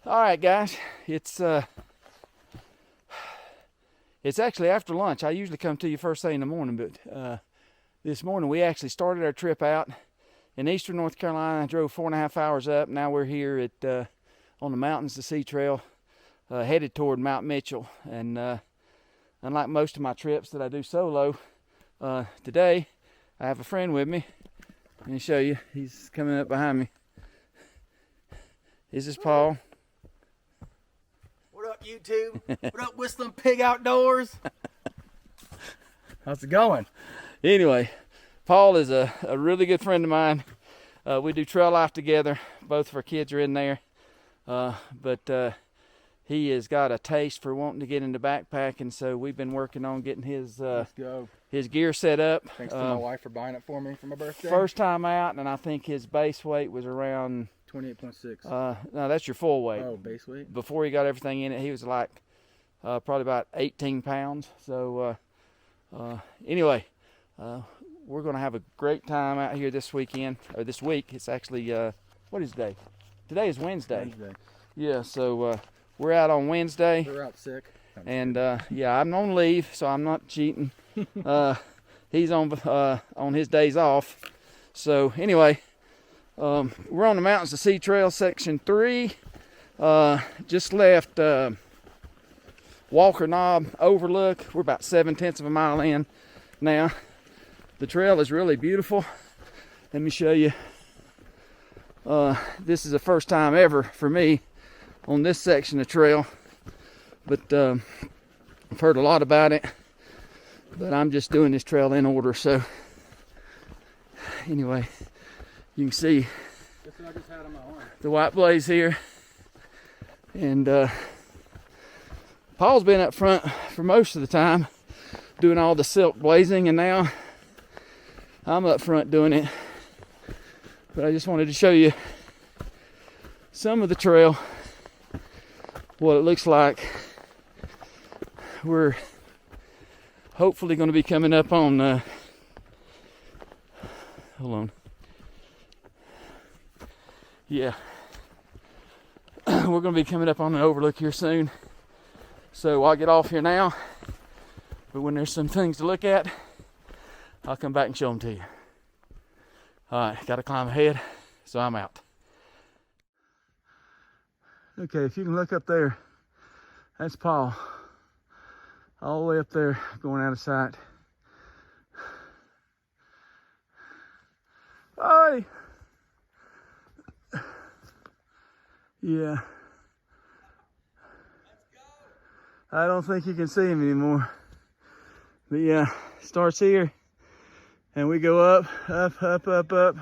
All right, guys. It's actually after lunch. I usually come to you first thing in the morning, but this morning we actually started our trip out in eastern North Carolina. I drove 4.5 hours up. Now we're here at on the mountains, the Sea Trail, headed toward Mount Mitchell. And unlike most of my trips that I do solo, today I have a friend with me. Let me show you. He's coming up behind me. This is Paul. What up, YouTube? What up, Whistling Pig Outdoors? How's it going? Anyway, Paul is a really good friend of mine. We do trail life together. Both of our kids are in there. But he has got a taste for wanting to get into backpacking, so we've been working on getting his gear set up. Thanks to my wife for buying it for me for my birthday. First time out, and I think his base weight was around 28.6. No, that's your full weight. Oh, base weight? Before he got everything in it, he was like probably about 18 pounds. So anyway, we're going to have a great time out here this weekend, or this week. It's actually, what is today? Today is Wednesday. Yeah, so we're out on Wednesday. We're out sick. And yeah, I'm on leave, so I'm not cheating. He's on his days off. So anyway, we're on the mountains of Sea Trail, section 3. Just left Walker Knob Overlook. We're about 7/10 of a mile in now. The trail is really beautiful. Let me show you. This is the first time ever for me on this section of trail, but I've heard a lot about it, but I'm just doing this trail in order. So anyway, you can see the white blaze here, and Paul's been up front for most of the time doing all the silk blazing, and now I'm up front doing it. But I just wanted to show you some of the trail, what it looks like. We're hopefully going to be coming up on hold on. Yeah. We're going to be coming up on an overlook here soon. So I'll get off here now. But when there's some things to look at, I'll come back and show them to you. Alright, got to climb ahead, so I'm out. Okay, if you can look up there, that's Paul. All the way up there, going out of sight. Hi! Yeah. I don't think you can see him anymore. But yeah, starts here. And we go up, up, up, up, up.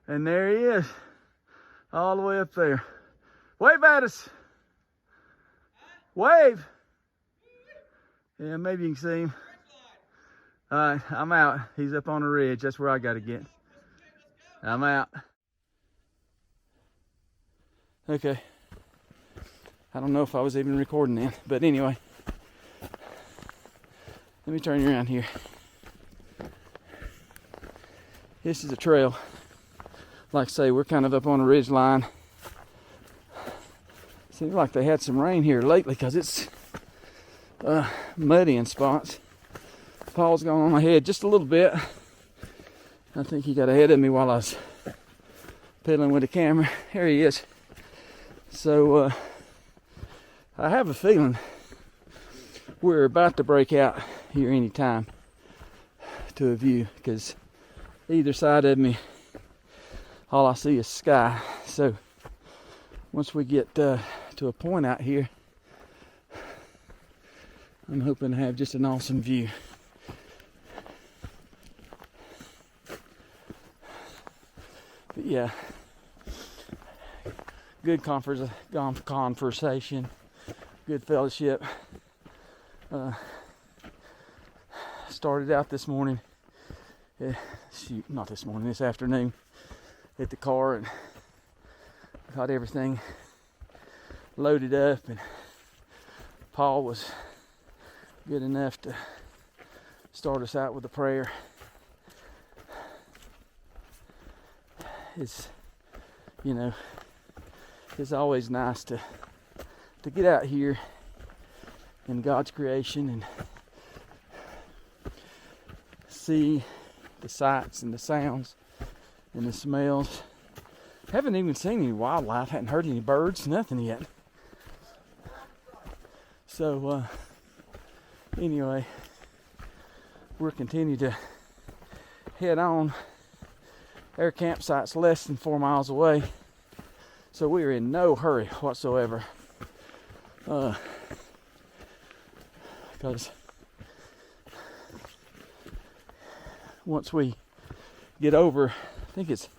And there he is. All the way up there. Wave at us. Wave. Yeah, maybe you can see him. All right, I'm out. He's up on the ridge. That's where I got to get. I'm out. Okay. I don't know if I was even recording then, but anyway. Let me turn you around here. This is a trail. Like I say, we're kind of up on a ridge line. Seems like they had some rain here lately because it's muddy in spots. Paul's gone on ahead just a little bit. I think he got ahead of me while I was pedaling with the camera. Here he is. So I have a feeling we're about to break out here any time to a view, because either side of me, all I see is sky. So once we get to a point out here, I'm hoping to have just an awesome view. But yeah, good conversation, good fellowship. Started out this morning, not this morning, this afternoon, at the car, and got everything loaded up, and Paul was good enough to start us out with a prayer. It's, you know, It's always nice to get out here in God's creation and see the sights and the sounds and the smells. Haven't even seen any wildlife, hadn't heard any birds, nothing yet. So anyway, we'll continue to head on. Our campsite's less than 4 miles away, so we are in no hurry whatsoever. Because once we get over, I think it's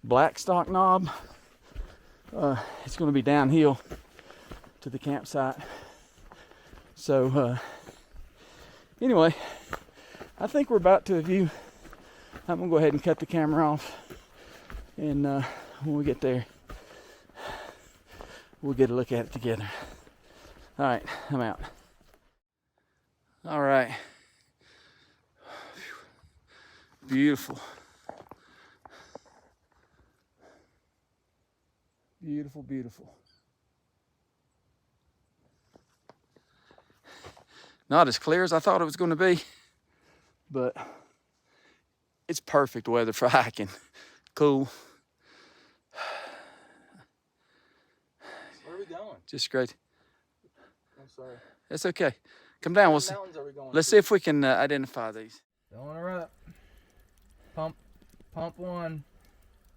Blackstock Knob, it's going to be downhill to the campsite. So anyway, I think we're about to view. I'm going to go ahead and cut the camera off, and when we get there, we'll get a look at it together. All right, I'm out. All right. Beautiful. Beautiful, beautiful. Not as clear as I thought it was going to be, but it's perfect weather for hiking. Cool. Where are we going? Just great. I'm sorry. That's okay. Come down. What mountains are we going Let's to? see if we can identify these. Filling her up. Pump one.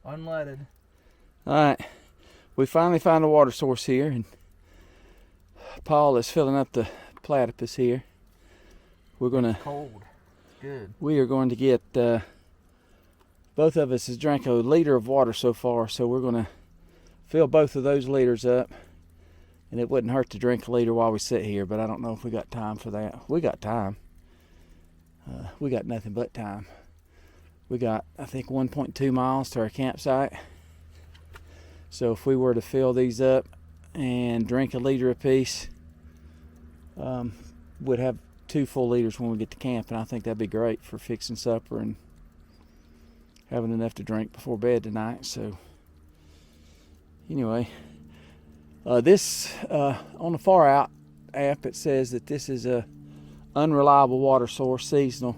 Unleaded. All right. We finally found a water source here, and Paul is filling up the platypus here. We're gonna. Cold. Good. We are going to get. Both of us has drank a liter of water so far, so we're gonna fill both of those liters up. And it wouldn't hurt to drink a liter while we sit here, but I don't know if we got time for that. We got time. We got nothing but time. We got, I think, 1.2 miles to our campsite. So if we were to fill these up and drink a liter apiece, we'd have 2 full liters when we get to camp, and I think that'd be great for fixing supper and having enough to drink before bed tonight. So anyway, this on the Far Out app, it says that this is a unreliable water source, seasonal.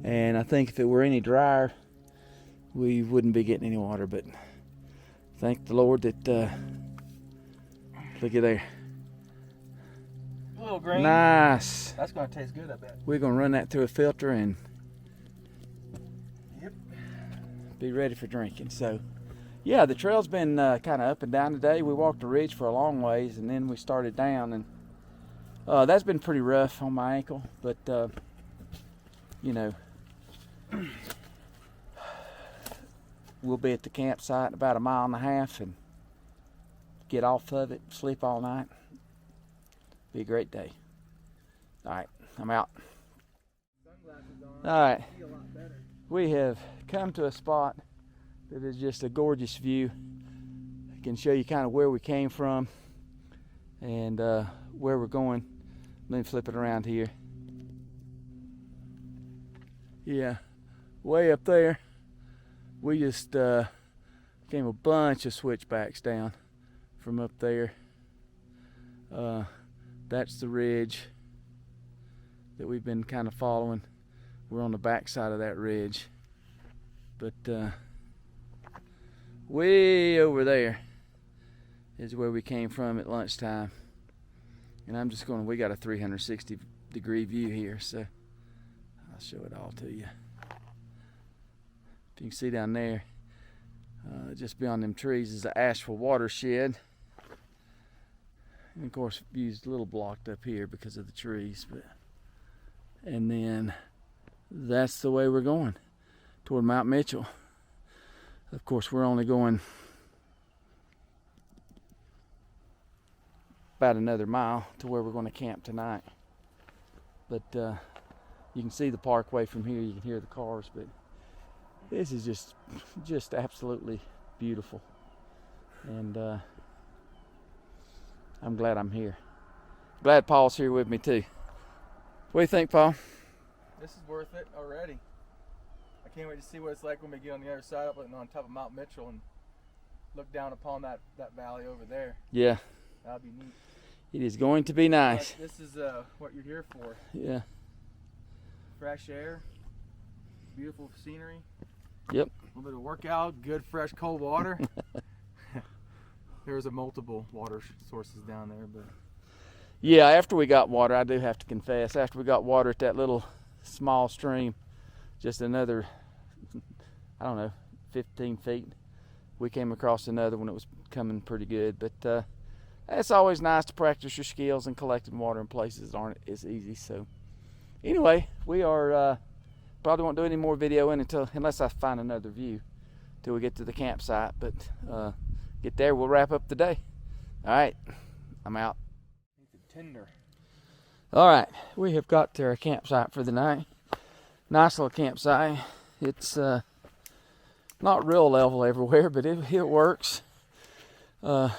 And I think if it were any drier, we wouldn't be getting any water. But thank the Lord that look at there. A little green. Nice. That's gonna taste good, I bet. We're gonna run that through a filter and Yep. be ready for drinking. So yeah, the trail's been kind of up and down today. We walked the ridge for a long ways, and then we started down, and that's been pretty rough on my ankle. But you know, we'll be at the campsite in about 1.5 miles and get off of it, sleep all night. Be a great day. All right, I'm out. Sunglasses on. All right, See a lot better. we have come to a spot that is just a gorgeous view. I can show you kind of where we came from and where we're going. Let me flip it around here. Yeah, way up there, we just came a bunch of switchbacks down from up there. That's the ridge that we've been kind of following. We're on the back side of that ridge, but way over there is where we came from at lunchtime. And I'm just going, we got a 360 degree view here, so I'll show it all to you. If you can see down there, just beyond them trees is the Asheville watershed. And of course, view's a little blocked up here because of the trees, but and then that's the way we're going, toward Mount Mitchell. Of course, we're only going about another mile to where we're going to camp tonight. But you can see the parkway from here. You can hear the cars, but this is just absolutely beautiful. And I'm glad I'm here. Glad Paul's here with me too. What do you think, Paul? This is worth it already. I can't wait to see what it's like when we get on the other side up on top of Mount Mitchell and look down upon that valley over there. Yeah, That'd be neat. it is going to be nice. But this is what you're here for. Yeah. Fresh air, beautiful scenery. Yep. A little bit of workout, good fresh cold water. There's a multiple water sources down there, but Yeah, after we got water, I do have to confess, after we got water at that little small stream, just another, I don't know, 15 feet, we came across another one that was coming pretty good. But it's always nice to practice your skills, and collecting water in places aren't as easy. So anyway, we are probably won't do any more videoing unless I find another view till we get to the campsite. But get there, we'll wrap up the day. All right, I'm out. Tinder. All right, we have got to our campsite for the night. Nice little campsite. It's not real level everywhere, but it works. Paul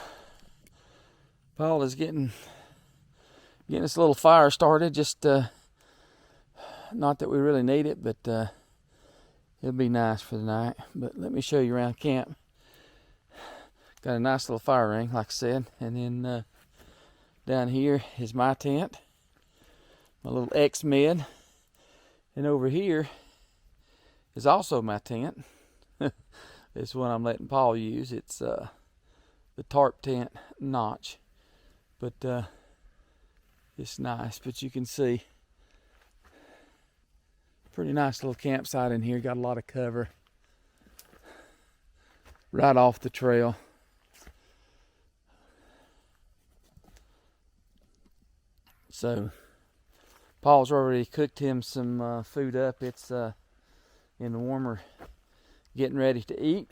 is getting us a little fire started. Just not that we really need it, but it'll be nice for the night. But let me show you around camp. Got a nice little fire ring, like I said, and then down here is my tent, my little X-Med, and over here is also my tent. It's one I'm letting Paul use. It's the tarp tent notch, but it's nice. But you can see, pretty nice little campsite in here. Got a lot of cover right off the trail. So Paul's already cooked him some food up. It's in the warmer, getting ready to eat.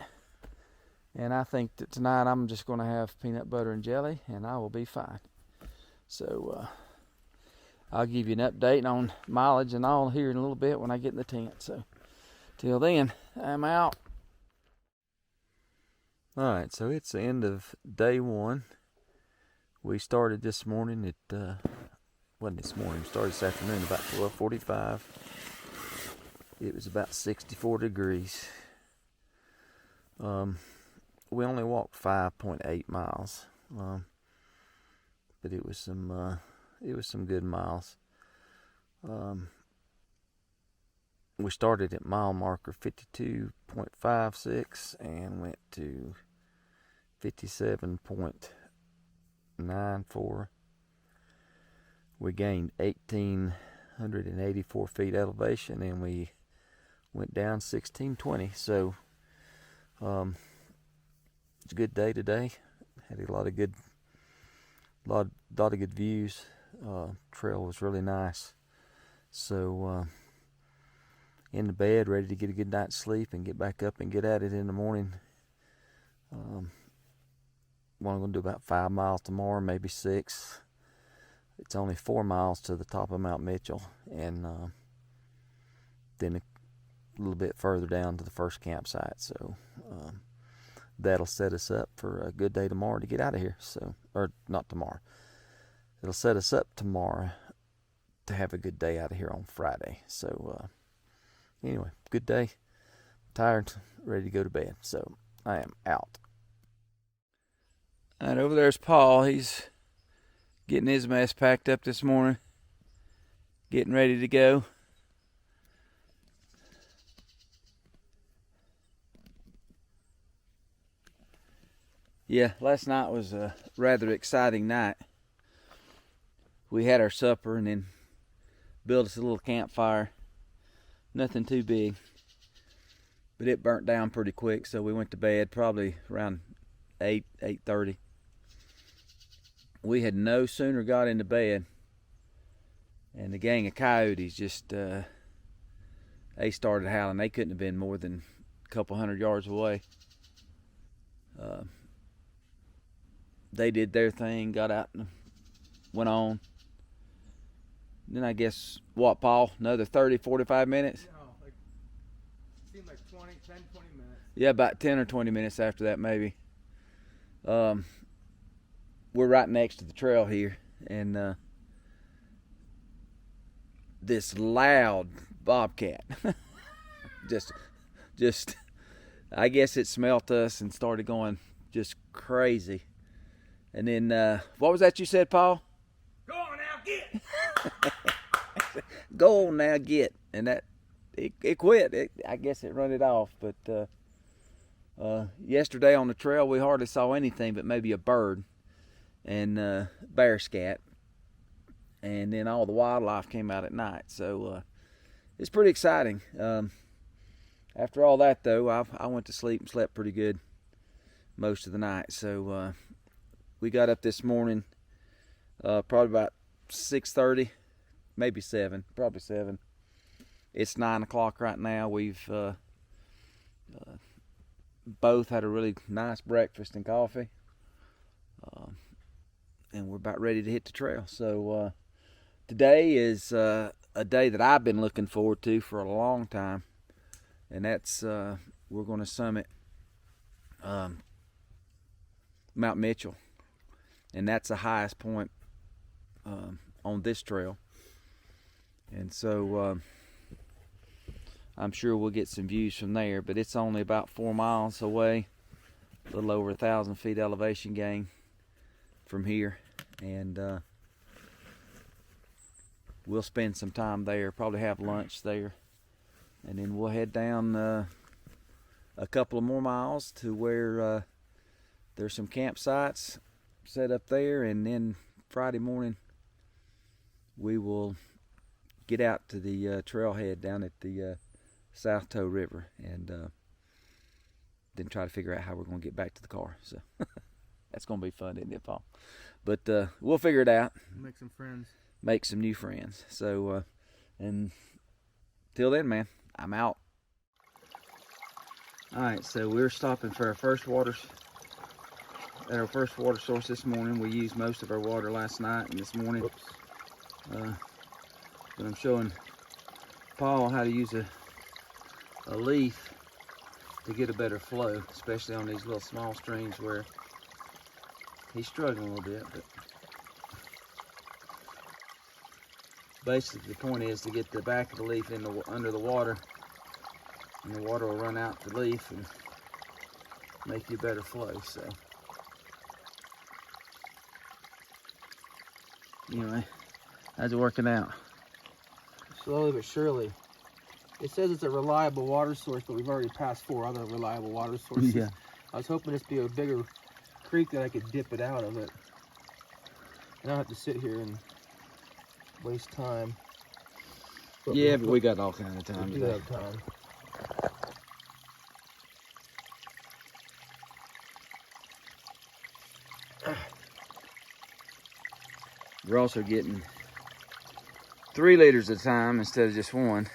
And I think that tonight I'm just going to have peanut butter and jelly, and I will be fine. So I'll give you an update on mileage and all here in a little bit when I get in the tent. So till then, I'm out. All right, so it's the end of day one. We started this morning at wasn't this morning, we started this afternoon about 12:45. It was about 64 degrees. We only walked 5.8 miles, but it was some good miles. We started at mile marker 52.56 and went to 57.94. We gained 1,884 feet elevation, and we went down 1620. So it's a good day today. Had a lot of good views. Trail was really nice. So in the bed, ready to get a good night's sleep and get back up and get at it in the morning. I'm going to do about 5 miles tomorrow, maybe 6. It's only 4 miles to the top of Mount Mitchell, and then a little bit further down to the first campsite. So that'll set us up for a good day tomorrow to get out of here. So, or not tomorrow. It'll set us up tomorrow to have a good day out of here on Friday. So anyway, good day. Tired, ready to go to bed. So I am out. All right, over there's Paul. He's getting his mess packed up this morning, getting ready to go. Yeah, last night was a rather exciting night. We had our supper and then built us a little campfire. Nothing too big, but it burnt down pretty quick, so we went to bed probably around 8:30. We had no sooner got into bed, and the gang of coyotes just they started howling. They couldn't have been more than a couple hundred yards away. They did their thing, got out and went on. Then I guess, what, Paul, another 30, 45 minutes? it seemed like 10, 20 minutes. Yeah, about 10 or 20 minutes after that, maybe. We're right next to the trail here, and this loud bobcat just I guess it smelt us and started going just crazy. And then, what was that you said, Paul? Go on now, get! Go on now, get. And that, it quit. I guess it run it off. But yesterday on the trail, we hardly saw anything but maybe a bird and bear scat. And then all the wildlife came out at night. So it's pretty exciting. After all that, though, I went to sleep and slept pretty good most of the night. So we got up this morning probably about 6:30, maybe 7, probably 7. It's 9 o'clock right now. We've both had a really nice breakfast and coffee. And we're about ready to hit the trail. So today is a day that I've been looking forward to for a long time. And that's, we're going to summit Mount Mitchell. And that's the highest point on this trail. And so I'm sure we'll get some views from there, but it's only about 4 miles away, a little over 1,000 feet elevation gain from here. And we'll spend some time there, probably have lunch there, and then we'll head down a couple of more miles to where there's some campsites set up there, and then Friday morning we will get out to the trailhead down at the South Toe River, and then try to figure out how we're going to get back to the car. So that's going to be fun, isn't it, Paul? But we'll figure it out. Make some friends. Make some new friends. So, and till then, man, I'm out. All right, so we're stopping for our first water source this morning. We used most of our water last night and this morning. Whoops. But I'm showing Paul how to use a leaf to get a better flow, especially on these little small streams where he's struggling a little bit. But basically the point is to get the back of the leaf under the water, and the water will run out the leaf and make you a better flow. So anyway, how's it working out? Slowly but surely. It says it's a reliable water source, but we've already passed 4 other reliable water sources. Yeah. I was hoping this would be a bigger creek that I could dip it out of it. And I don't have to sit here and waste time. Yeah, but we got all kinds of time We do today. have time. We're also getting 3 liters at a time instead of just 1.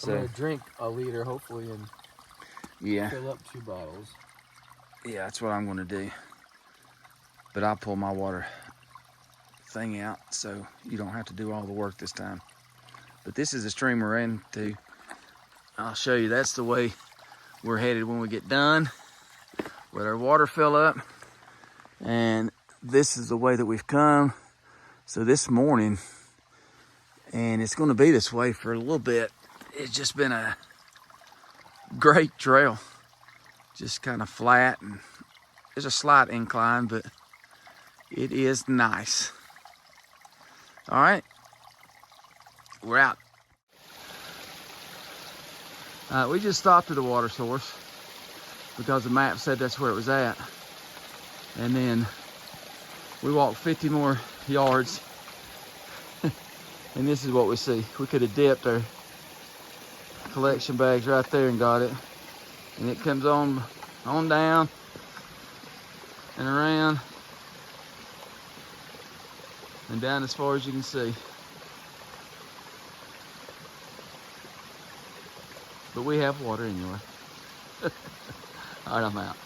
I'm gonna drink a liter hopefully and Yeah, fill up 2 bottles. yeah, that's what I'm gonna do. But I'll pull my water thing out so you don't have to do all the work this time. But this is the stream we're into. I'll show you. That's the way we're headed when we get done with our water fill up. And this is the way that we've come. So this morning, and it's going to be this way for a little bit, it's just been a great trail. Just kind of flat, and there's a slight incline, but it is nice. All right, we're out. We just stopped at a water source because the map said that's where it was at. And then we walked 50 more yards and this is what we see. We could have dipped our collection bags right there and got it. And it comes on down and around and down as far as you can see. But we have water anyway. All right, I'm out.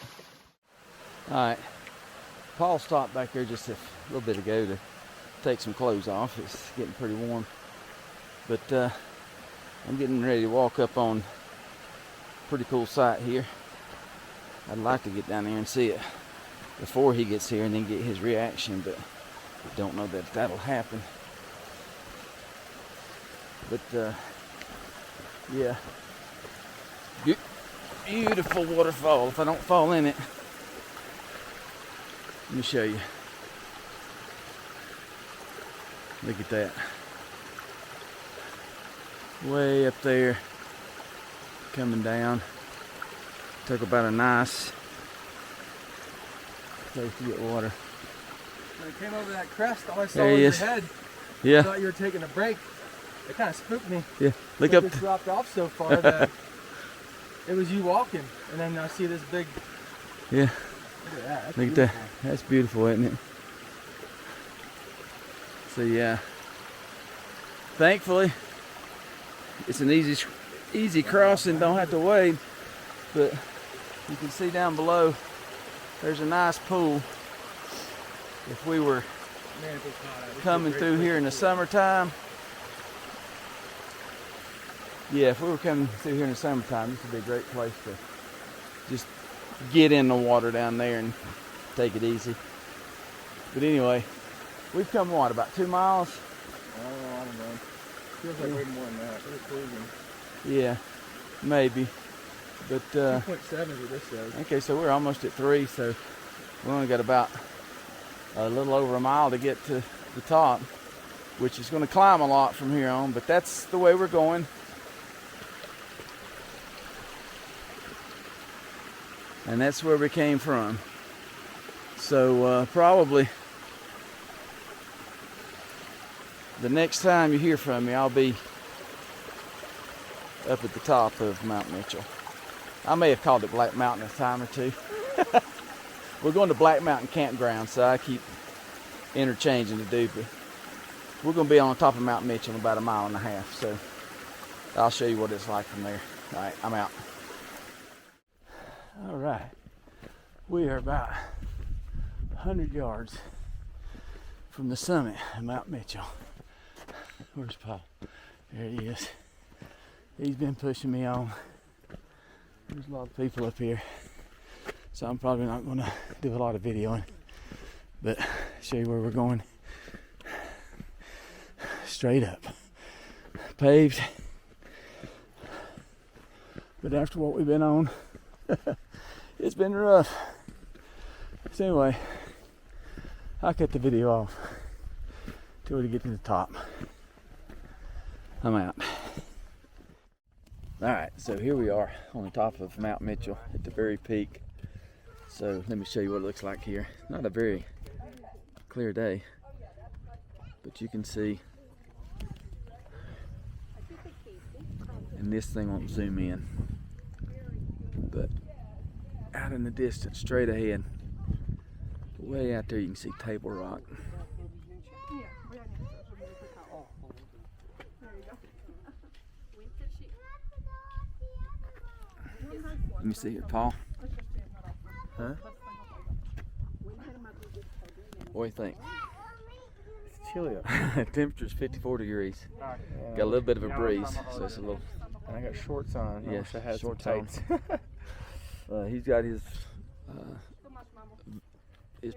All right, Paul stopped back there just a little bit ago to take some clothes off. It's getting pretty warm. But I'm getting ready to walk up on a pretty cool site here. I'd like to get down there and see it before he gets here and then get his reaction, but I don't know that that'll happen. But yeah. beautiful waterfall if I don't fall in it. Let me show you. Look at that. Way up there, coming down. Took about a nice place to get water. When I came over that crest, all I saw There was he your is. head. I Yeah, thought you were taking a break. It kind of spooked me. yeah. Look But up. It dropped off so far that it was you walking, and then I see this big. Yeah, Look at that. That's look at that. beautiful. That's beautiful, isn't it? So yeah. Thankfully, it's an easy crossing. Don't have to wade. But you can see down below, there's a nice pool. If we were Man, if it's hot, this is a coming great through place here in to the be. summertime, yeah, if we were coming through here in the summertime, this would be a great place to just get in the water down there and take it easy. But anyway, we've come what, about 2 miles? Oh, I don't know. Feels like way more than that. We're cruising. Yeah, maybe. But 2.7 is what this says. okay, so we're almost at 3, so we only got about a little over a mile to get to the top, which is going to climb a lot from here on, but that's the way we're going. And that's where we came from. So probably the next time you hear from me, I'll be up at the top of Mount Mitchell. I may have called it Black Mountain a time or two. We're going to Black Mountain Campground, so I keep interchanging the two, but we're going to be on the top of Mount Mitchell in about 1.5 miles, so I'll show you what it's like from there. All right, I'm out. All right, we are about 100 yards from the summit of Mount Mitchell. Where's Paul? There he is. He's been pushing me on. There's a lot of people up here, so I'm probably not going to do a lot of videoing, but show you where we're going. Straight up, paved. But after what we've been on, it's been rough. So anyway, I'll cut the video off till we get to the top. I'm out. Alright, so here we are on the top of Mount Mitchell at the very peak. So let me show you what it looks like here. Not a very clear day, but you can see, and this thing won't zoom in, but out in the distance, straight ahead, way out there, you can see Table Rock. Let me see here, Paul. Huh? What do you think? It's chilly up. Temperature's 54 degrees. Got a little bit of a breeze, so it's a little. And I got shorts on. I Yeah, wish I had shorts some on. tights. He's got his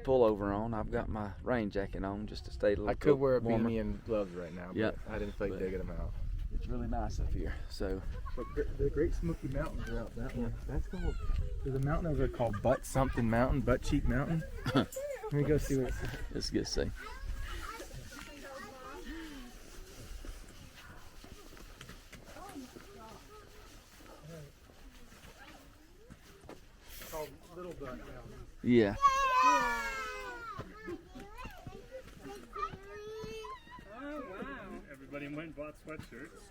pullover on. I've got my rain jacket on just to stay a little. I could wear a warmer. beanie and gloves right now, but Yep. I didn't feel like But- digging them out. It's really nice up here. So But the Great Smoky Mountains are out that way. That's cool. There's a mountain over there called Butt Something Mountain, Butt Cheek Mountain. Let me go see what it's. it's good to see. Called Little Butt Mountain. Yeah. Everybody went and bought sweatshirts.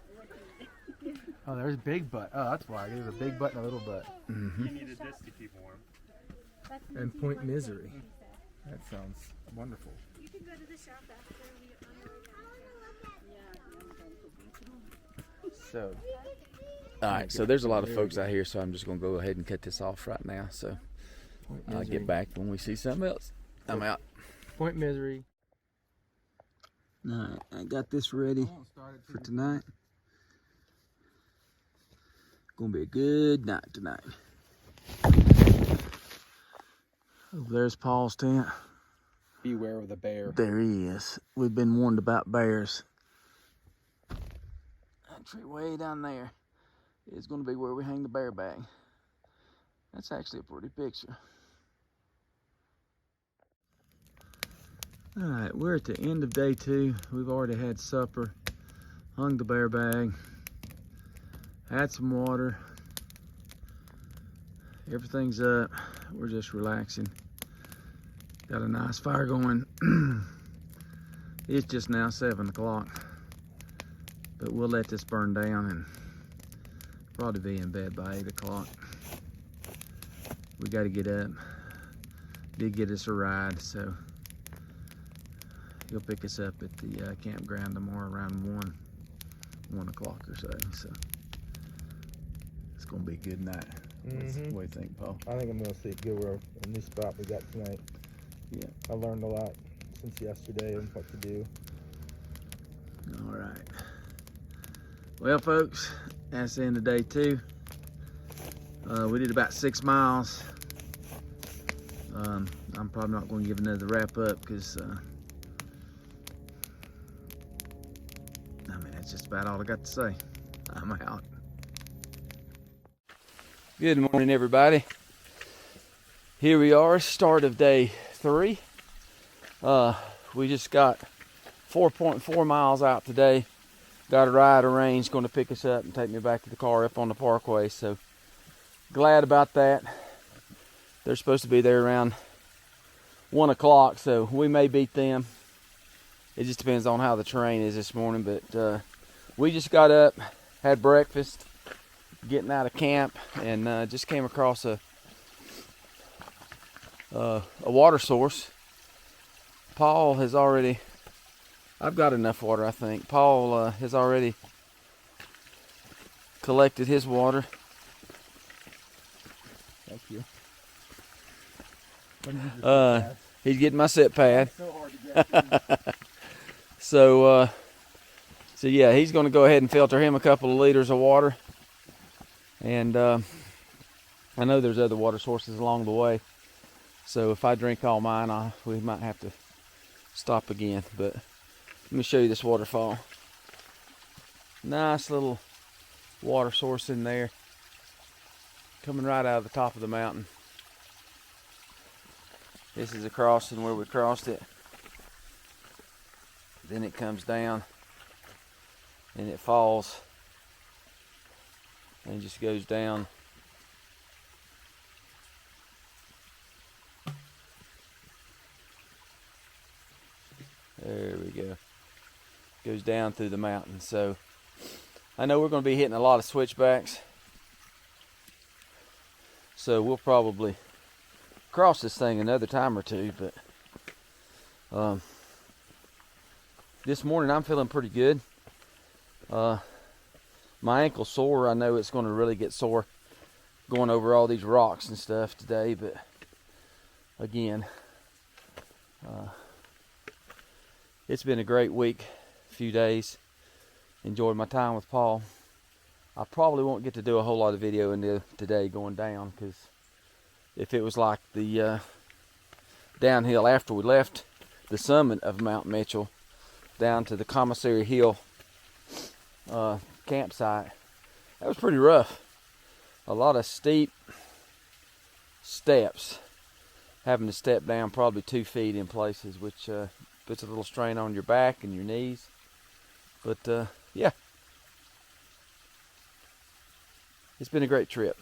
Oh, there's Big Butt. Oh, that's why. There's a big butt and a little butt. Mm-hmm. You needed this to keep warm. And Point Misery. That sounds wonderful. You can go to the shop after we So, All right. So there's a lot of folks out here, so I'm just gonna go ahead and cut this off right now. So Point I'll Misery. get back when we see something else. I'm out. Point Misery. All right. I got this ready for tonight. Gonna be a good night tonight. Over there's Paul's tent. Beware of the bear. There he is. We've been warned about bears. That tree way down there is gonna be where we hang the bear bag. That's actually a pretty picture. All right, we're at the end of day 2. We've already had supper, hung the bear bag, had some water. Everything's up. We're just relaxing. Got a nice fire going. It's just now 7 o'clock, but we'll let this burn down and probably be in bed by 8 o'clock. We got to get up. Did get us a ride, so he'll pick us up at the campground tomorrow around 1 o'clock or so. So it's gonna be a good night. What do you think, Paul? I think I'm gonna see go where a new spot we got tonight. Yeah. I learned a lot since yesterday and what to do. All right. Well, folks, that's the end of day 2. We did about 6 miles. I'm probably not going to give another wrap up because that's just about all I got to say. I'm out. Good morning, everybody. Here we are, start of day 3. We just got 4.4 miles out today. Got a ride arranged, going to pick us up and take me back to the car up on the parkway. So glad about that. They're supposed to be there around 1 o'clock, so we may beat them. It just depends on how the terrain is this morning. But we just got up, had breakfast, getting out of camp, and just came across a water source. Paul has already, I've got enough water, I think. Paul has already collected his water. Thank you. He's getting my sit pad. So hard to get. So yeah, he's going to go ahead and filter him a couple of liters of water. And I know there's other water sources along the way. So if I drink all mine, we might have to stop again. But let me show you this waterfall. Nice little water source in there, coming right out of the top of the mountain. This is a crossing where we crossed it. Then it comes down and it falls and just goes down. There we go. Goes down through the mountain. So I know we're going to be hitting a lot of switchbacks. So we'll probably cross this thing another time or two, but this morning I'm feeling pretty good. My ankle's sore. I know it's going to really get sore going over all these rocks and stuff today, but again, it's been a great week, few days. Enjoyed my time with Paul. I probably won't get to do a whole lot of video today going down, because if it was like the downhill after we left the summit of Mount Mitchell down to the Commissary Hill campsite, that was pretty rough. A lot of steep steps, having to step down probably 2 feet in places, which puts a little strain on your back and your knees. But yeah, it's been a great trip.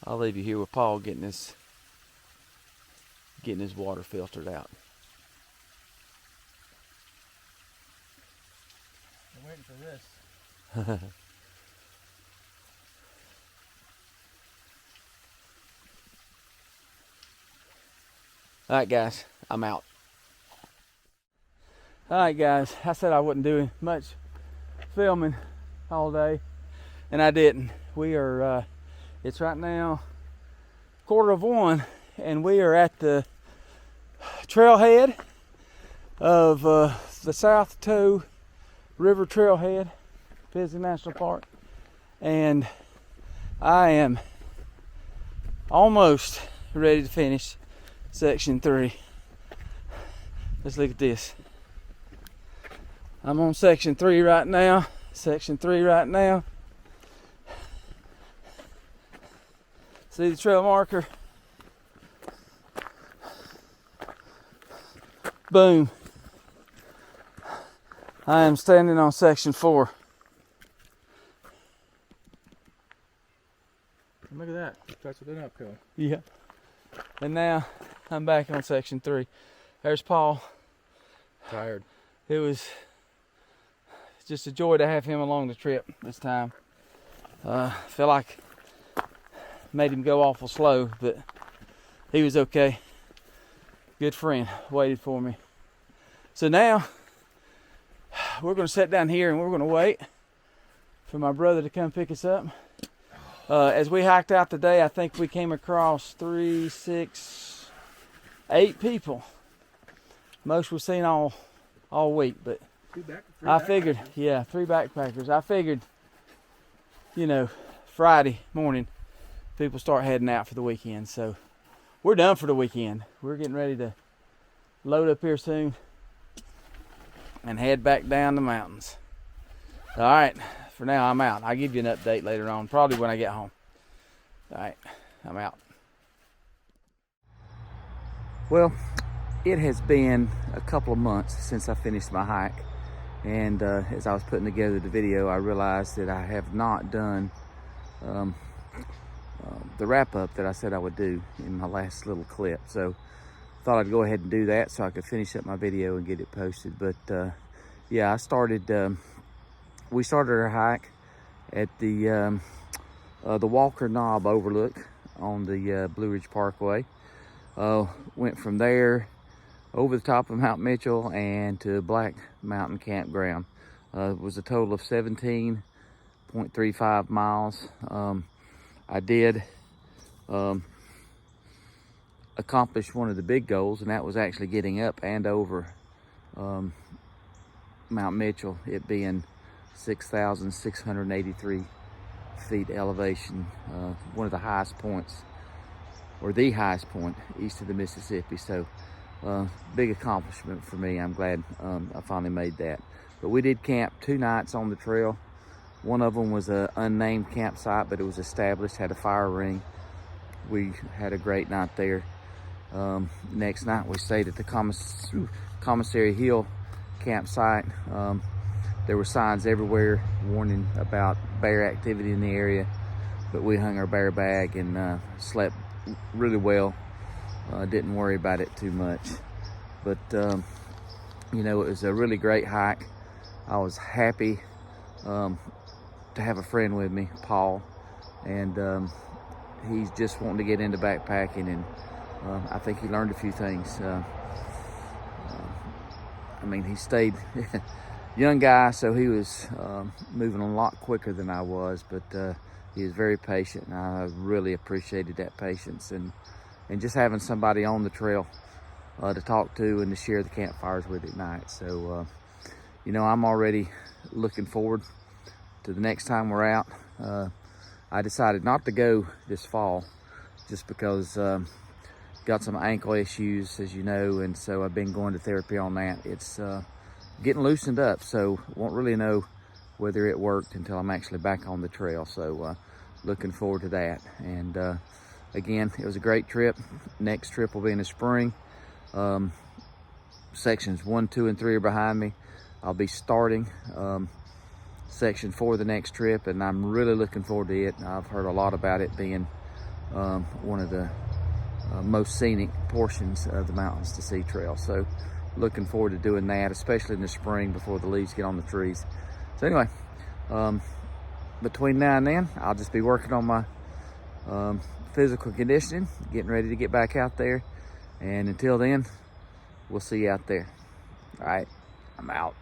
I'll leave you here with Paul getting his water filtered out. I'm waiting for this. All right, guys, I'm out. All right, guys, I said I wouldn't do much filming all day, and I didn't. We are, it's right now 1:15, and we are at the trailhead of the South Toe River Trailhead, Pisgah National Park, and I am almost ready to finish section 3. Let's look at this. I'm on section 3 right now. Section 3 right now. See the trail marker? Boom. I am standing on section 4. Look at that. Starts with an uphill. Yeah. And now I'm back on section 3. There's Paul. Tired. It was just a joy to have him along the trip this time. Feel like made him go awful slow, but he was okay. Good friend, waited for me. So now we're going to sit down here and we're going to wait for my brother to come pick us up. As we hiked out today, I think we came across 3, 6, 8 people. Most we've seen all week, but I figured, yeah, 3 backpackers. I figured, you know, Friday morning people start heading out for the weekend. So we're done for the weekend. We're getting ready to load up here soon and head back down the mountains. All right, for now I'm out. I'll give you an update later on, probably when I get home. All right, I'm out. Well, it has been a couple of months since I finished my hike, and as I was putting together the video, I realized that I have not done the wrap-up that I said I would do in my last little clip. So thought I'd go ahead and do that so I could finish up my video and get it posted. But yeah, we started our hike at the Walker Knob overlook on the Blue Ridge Parkway. Went from there over the top of Mount Mitchell and to Black Mountain Campground. It was a total of 17.35 miles. I did accomplish one of the big goals, and that was actually getting up and over Mount Mitchell, it being 6,683 feet elevation, one of the highest points, or the highest point east of the Mississippi. So big accomplishment for me. I'm glad I finally made that. But we did camp 2 nights on the trail. One of them was an unnamed campsite, but it was established, had a fire ring. We had a great night there. Next night we stayed at the Commissary Hill campsite. There were signs everywhere warning about bear activity in the area, but we hung our bear bag and slept really well. Didn't worry about it too much. But you know, it was a really great hike. I was happy to have a friend with me, Paul, and he's just wanting to get into backpacking, and I think he learned a few things. I mean, he stayed young guy, so he was moving a lot quicker than I was, but he was very patient, and I really appreciated that patience and just having somebody on the trail to talk to and to share the campfires with at night. So, you know, I'm already looking forward to the next time we're out. I decided not to go this fall just because got some ankle issues, as you know, and so I've been going to therapy on that. It's getting loosened up, so won't really know whether it worked until I'm actually back on the trail. So looking forward to that. And again, it was a great trip. Next trip will be in the spring. Sections 1, 2, and 3 are behind me. I'll be starting section 4 the next trip, and I'm really looking forward to it. I've heard a lot about it being one of the most scenic portions of the Mountains to Sea Trail. So looking forward to doing that, especially in the spring before the leaves get on the trees. So anyway, between now and then, I'll just be working on my physical conditioning, getting ready to get back out there. And until then, we'll see you out there. All right, I'm out.